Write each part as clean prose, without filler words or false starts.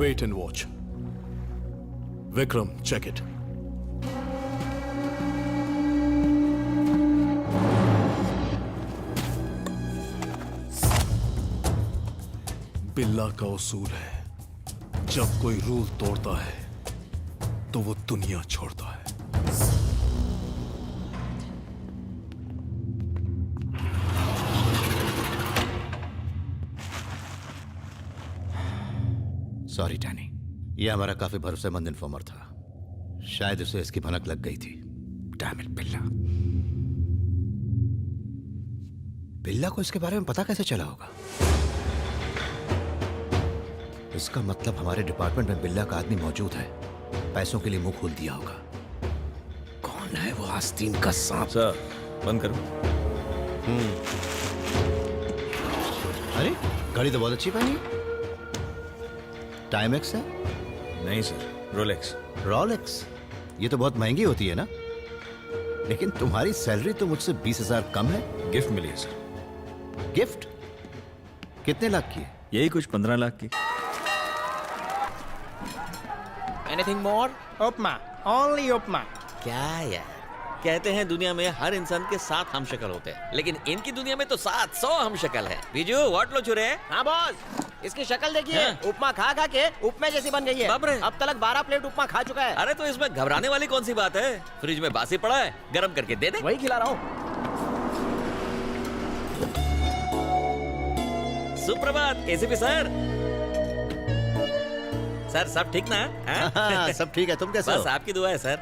Wait and watch. Vikram, check it. बिल्ला का उसूल है, जब कोई रूल तोड़ता है तो वो दुनिया छोड़ता है। सॉरी टैनी, ये हमारा काफी भरोसेमंद इन्फॉर्मर था। शायद उसे इसकी भनक लग गई थी। डैम इट, बिल्ला। बिल्ला को इसके बारे में पता कैसे चला होगा? इसका मतलब हमारे डिपार्टमेंट में बिल्ला का आदमी मौजूद है। पैसों के लिए मुंह खोल दिया होगा। कौन है वो आस्तीन का सांप? सर, बंद करो। अरे घड़ी तो बहुत अच्छी पहनी। टाइमेक्स है? नहीं सर, रोलेक्स। रोलेक्स? ये तो बहुत महंगी होती है ना? लेकिन तुम्हारी सैलरी तो मुझसे 20,000 कम है। गिफ्ट मिली है सर। गिफ्ट? कितने लाख की है? यही कुछ 15 लाख की। Anything more? उपमा, only उपमा। क्या यार, कहते हैं दुनिया में हर इंसान के 7 हम शक्ल होते हैं, लेकिन इनकी दुनिया में तो 700 हम शक्ल है। बीजू, व्हाट लो चुरे? हाँ बॉस, इसकी शक्ल देखिए। हाँ? उपमा खा खा के उपमे जैसी बन गई है। बाप रे। अब तक 12 प्लेट उपमा खा चुका है। अरे तो इसमें घबराने वाली कौन सी बात है? फ्रिज में बासी पड़ा है, गर्म करके दे दे। वही खिला रहा हूँ। सुप्रभात एसीपी सर। सर सब ठीक ना? हाँ, सब ठीक है। तुम कैसे हो? बस आपकी दुआ है सर।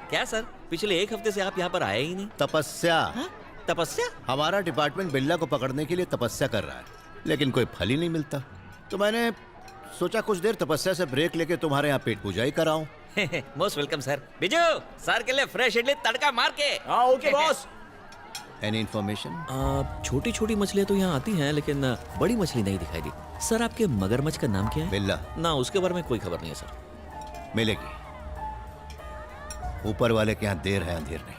क्या सर, पिछले 1 हफ्ते से आप यहाँ पर आए ही नहीं। तपस्या। हाँ? तपस्या? हमारा डिपार्टमेंट बिल्ला को पकड़ने के लिए तपस्या कर रहा है, लेकिन कोई फल ही नहीं मिलता। तो मैंने सोचा कुछ देर तपस्या से ब्रेक लेके तुम्हारे यहाँ पेट पूजा ही कराऊं। Most welcome sir. Biju, sir के लिए फ्रेश इडली तड़का मार के। हाँ ओके बॉस। Any information? छोटी छोटी मछलियाँ तो यहाँ आती हैं, लेकिन बड़ी मछली नहीं दिखाई दी। सर आपके मगरमच्छ का नाम क्या है? बिल्ला। ना, उसके बारे में कोई खबर नहीं है सर। मिलेगी। ऊपर वाले के यहाँ देर है अंधेर नहीं।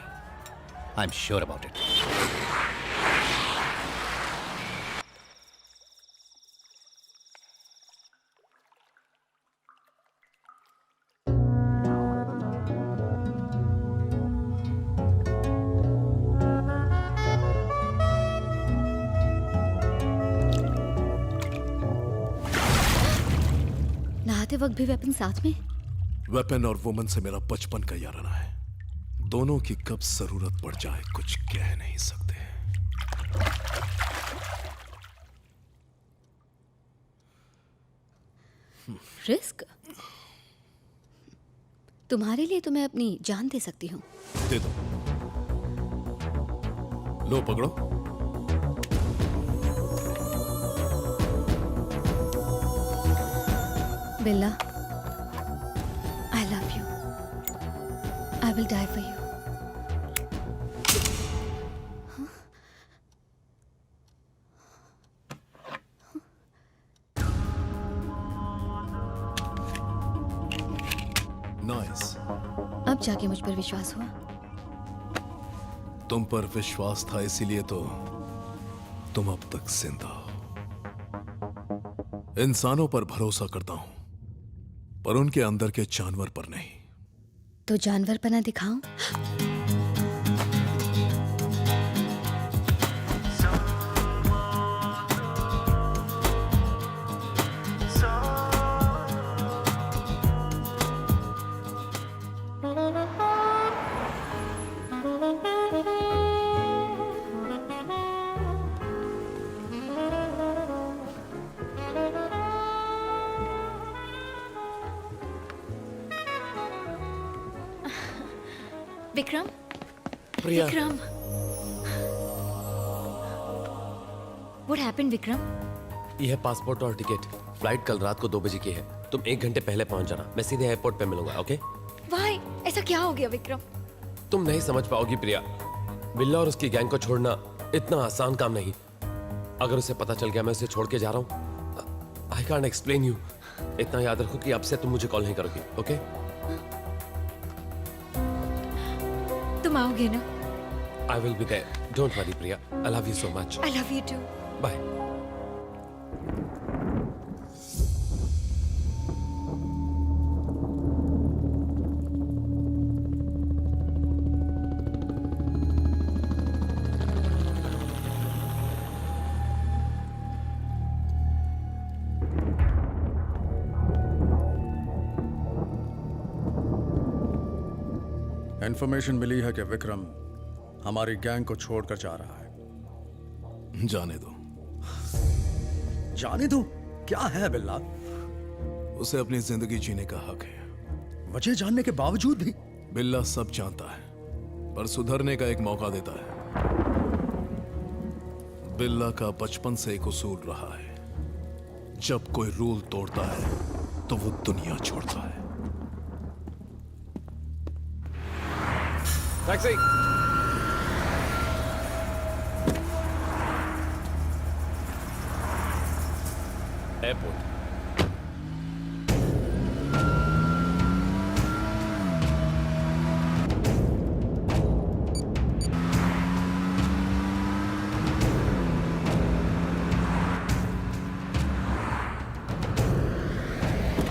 I am sure about it. नहाते वक्त भी वेपन साथ में? वेपन और वुमन से मेरा बचपन का याराना है। दोनों की कब जरूरत पड़ जाए कुछ कह नहीं सकते। रिस्क? तुम्हारे लिए तो मैं अपनी जान दे सकती हूँ। दे दो। लो पकड़ो। बिल्ला, I love you. I will die for you. Nice. अब जाके मुझ पर विश्वास हुआ? तुम पर विश्वास था, इसीलिए तो तुम अब तक जिंदा हो। इंसानों पर भरोसा करता हूं, पर उनके अंदर के जानवर पर नहीं। तो जानवर पना दिखाऊं? विक्रम, प्रिया। Vikram, What happened, Vikram? ये है पासपोर्ट और टिकट। फ्लाइट कल रात को 2 बजे की है। तुम 1 घंटे पहले पहुंच जाना। मैं सीधे एयरपोर्ट पे मिलूंगा, ओके? Why? ऐसा क्या हो गया विक्रम? तुम नहीं समझ पाओगी प्रिया। बिल्ला और उसकी गैंग को छोड़ना इतना आसान काम नहीं। अगर उसे पता चल गया मैं उसे छोड़ के जा रहा हूँ, आई कांट एक्सप्लेन यू। इतना याद रखो कि अब से तुम मुझे कॉल नहीं करोगी, ओके? तुम आओगे ना? I will be there. Don't worry Priya. I love you so much. I love you too. Bye. Information मिली है कि विक्रम हमारी गैंग को छोड़कर जा रहा है। जाने दो, जाने दो? क्या है बिल्ला? उसे अपनी जिंदगी जीने का हक है। वजह जानने के बावजूद भी? बिल्ला सब जानता है, पर सुधरने का एक मौका देता है। बिल्ला का बचपन से एक उसूल रहा है, जब कोई रूल तोड़ता है तो वो दुनिया छोड़ता है। Taxi. Airport.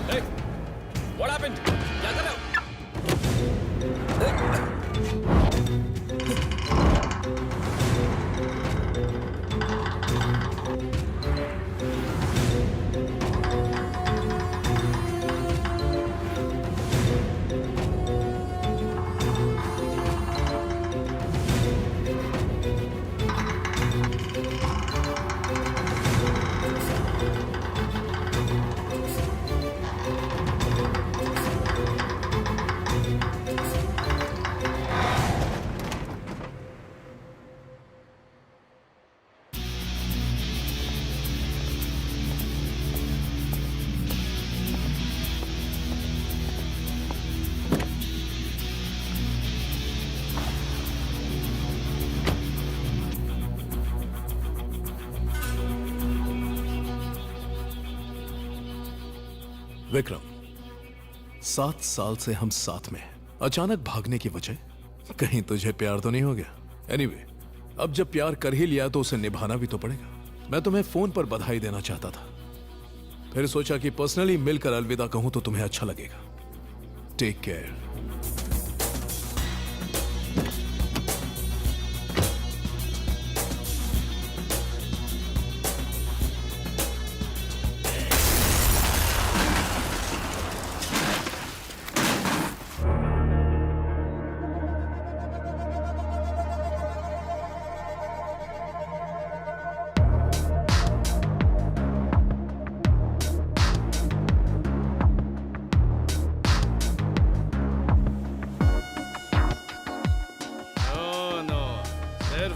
Hey, what happened? क्या कर रहे हो? विक्रम, 7 साल से हम साथ में हैं। अचानक भागने की वजह? कहीं तुझे प्यार तो नहीं हो गया? एनीवे, अब जब प्यार कर ही लिया तो उसे निभाना भी तो पड़ेगा। मैं तुम्हें फोन पर बधाई देना चाहता था, फिर सोचा कि पर्सनली मिलकर अलविदा कहूं तो तुम्हें अच्छा लगेगा। Take care.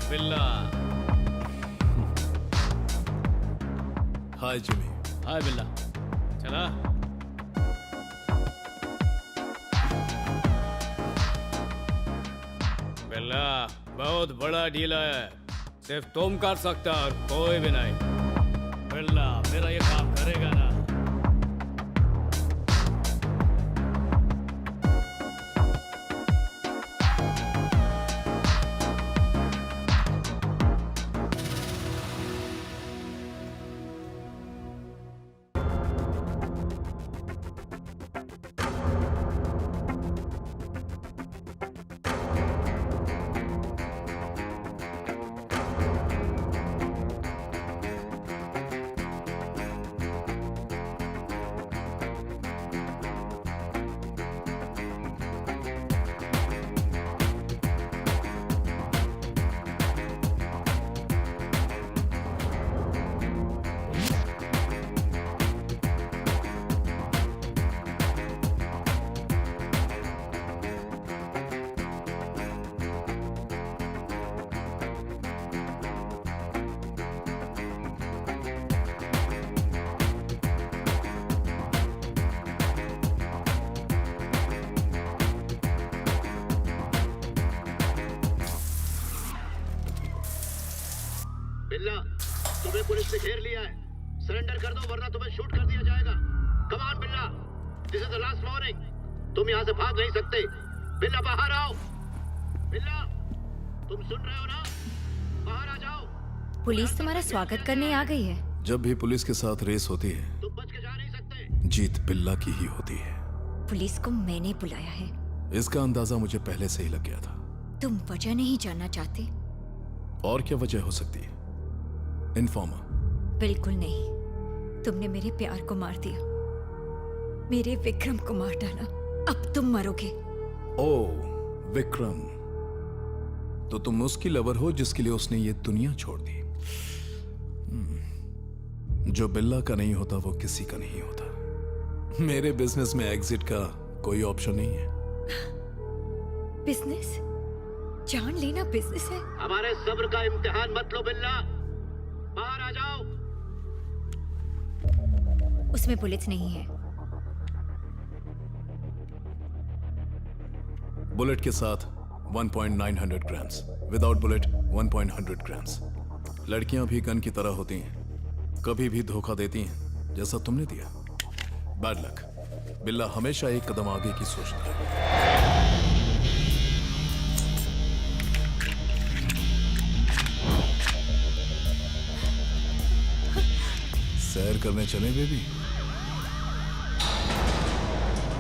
Billa. Hi Jimmy. हाय बिल्ला। चला। बिल्ला बहुत बड़ा डील है, सिर्फ तुम कर सकता और कोई भी नहीं। बिल्ला मेरा ये काम करेगा ना? बिल्ला, तुम्हें पुलिस ने घेर लिया है। सरेंडर कर दो वरना तुम्हें शूट कर दिया जाएगा। कम ऑन बिल्ला, this is the last warning. तुम यहाँ से भाग नहीं सकते। बिल्ला बाहर आओ। बिल्ला, तुम सुन रहे हो ना? बाहर आ जाओ। पुलिस तुम्हारा स्वागत करने आ गई है। जब भी पुलिस के साथ रेस होती है, तुम बच के जा नहीं सकते। जीत बिल्ला की ही होती है। पुलिस को मैंने बुलाया है। इसका अंदाजा मुझे पहले से ही लग गया था। तुम वजह नहीं जानना चाहते? और क्या वजह हो सकती है? इन्फॉर्मर? बिल्कुल नहीं। तुमने मेरे प्यार को मार दिया, मेरे विक्रम को मार डाला। अब तुम मरोगे। ओह, विक्रम, तो तुम उसकी लवर हो जिसके लिए उसने ये दुनिया छोड़ दी। जो बिल्ला का नहीं होता वो किसी का नहीं होता। मेरे बिजनेस में एग्जिट का कोई ऑप्शन नहीं है। बिजनेस? जान लेना बिजनेस है? हमारे सब्र का इम्तिहान मत लो बिल्ला, बाहर आ जाओ। उसमें बुलेट्स नहीं है। बुलेट के साथ 1.900 ग्राम्स, विदाउट बुलेट 1.100 ग्राम्स। लड़कियां भी गन की तरह होती हैं, कभी भी धोखा देती हैं, जैसा तुमने दिया। Bad luck. बिल्ला हमेशा एक कदम आगे की सोचता है। सैर करने चले baby?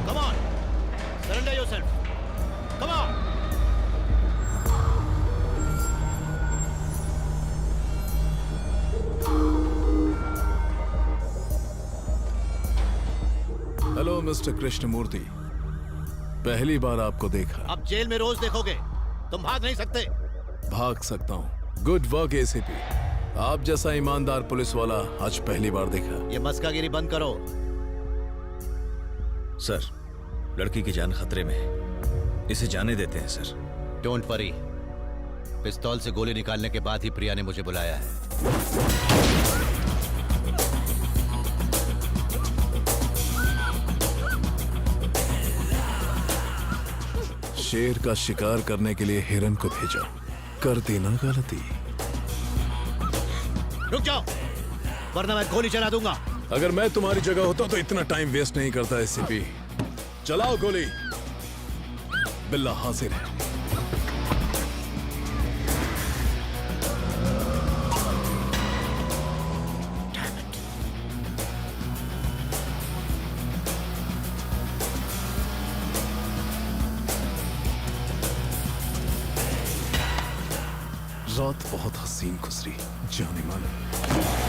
Come on, surrender yourself. Come on. Hello mister Krishnamurthy, पहली बार आपको देखा। अब जेल में रोज देखोगे, तुम भाग नहीं सकते। भाग सकता हूँ। Good work ACP. आप जैसा ईमानदार पुलिस वाला आज पहली बार देखा। ये मस्कागिरी बंद करो। सर, लड़की की जान खतरे में है, इसे जाने देते हैं सर। डोंट वरी, पिस्तौल से गोली निकालने के बाद ही प्रिया ने मुझे बुलाया है। शेर का शिकार करने के लिए हिरन को भेजा, कर दी ना गलती। रुक जाओ, वरना मैं गोली चला दूंगा। अगर मैं तुम्हारी जगह होता तो इतना टाइम वेस्ट नहीं करता एसीपी। चलाओ गोली। बिल्ला हाजिर है। रात बहुत हसीन गुजरी, जाने माने।